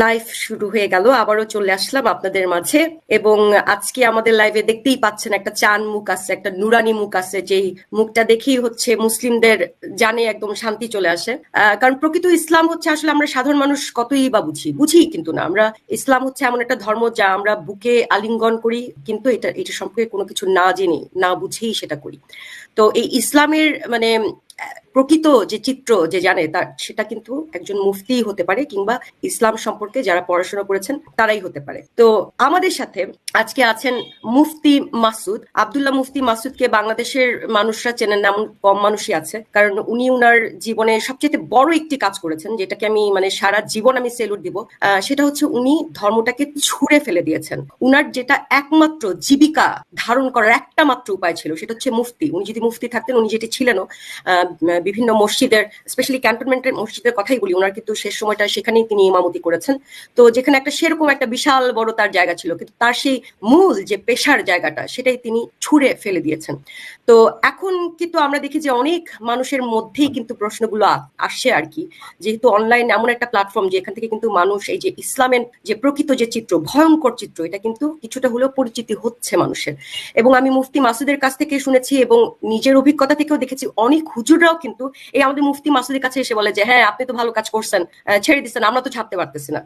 Live শুরু হয়ে গেল, আবারও চলে আসলাম আপনাদের মাঝে। এবং আজকে আমাদের লাইভে দেখতেই পাচ্ছেন একটা চান মুখ আছে, একটা নুরানি মুখ আছে, যেই মুখটা দেখেই হচ্ছে মুসলিমদের জানে একদম শান্তি চলে আসে। কারণ প্রকৃত ইসলাম হচ্ছে, আসলে আমরা সাধারণ মানুষ কতই বা বুঝি কিন্তু না। আমরা ইসলাম হচ্ছে এমন একটা ধর্ম যা আমরা বুকে আলিঙ্গন করি, কিন্তু এটা সম্পর্কে কোনো কিছু না জেনে না বুঝেই সেটা করি। তো এই ইসলামের মানে প্রকৃত যে চিত্র যে জানে তার, সেটা কিন্তু একজন মুফতি হতে পারে, কিংবা ইসলাম সম্পর্কে যারা পড়াশোনা করেছেন তারাই হতে পারে। তো আমাদের সাথে আজকে আছেন মুফতি মাসুদ। আব্দুল্লাহ মুফতি মাসুদকে বাংলাদেশের মানুষরা চেনেন না এমন কম মানুষই আছে, কারণ উনি উনার জীবনে সবচেয়ে বড় একটি কাজ করেছেন, যেটাকে আমি মানে সারা জীবন আমি সেলুট দিব। সেটা হচ্ছে উনি ধর্মটাকে ছুঁড়ে ফেলে দিয়েছেন। উনার যেটা একমাত্র জীবিকা ধারণ করার একটা মাত্র উপায় ছিল, সেটা হচ্ছে মুফতি। উনি যদি মুফতি থাকতেন, উনি যেটি ছিলেনও, বিভিন্ন মসজিদের, স্পেশালি ক্যান্টনমেন্টের মসজিদের কথাই বলি, ওনার কিন্তু শেষ সময়টা সেখানেই তিনি ইমামতি করেছেন। তো যেখানে একটা সেরকম একটা বিশাল বড় তার জায়গা ছিল, কিন্তু তার সেই মূল যে পেশার জায়গাটা, সেটাই তিনি ছুঁড়ে ফেলে দিয়েছেন। তো এখন কিন্তু আমরা দেখি যে অনেক মানুষের মধ্যেই কিন্তু প্রশ্নগুলো আসছে আর কি, যেহেতু অনলাইন এমন একটা প্ল্যাটফর্ম যে এখান থেকে কিন্তু মানুষ এই যে ইসলামের যে প্রকৃত যে চিত্র, ভয়ঙ্কর চিত্র, এটা কিন্তু কিছুটা হলেও পরিচিতি হচ্ছে মানুষের। এবং আমি মুফতি মাসুদের কাছ থেকে শুনেছি এবং নিজের অভিজ্ঞতা থেকেও দেখেছি, অনেক হুজুররাও কিন্তু এই আমাদের মুফতি মাসুদের কাছে এসে বলে যে হ্যাঁ, আপনি তো ভালো কাজ করছেন, ছেড়ে দিচ্ছেন, আমরা তো ছাড়তে পারতেছি না।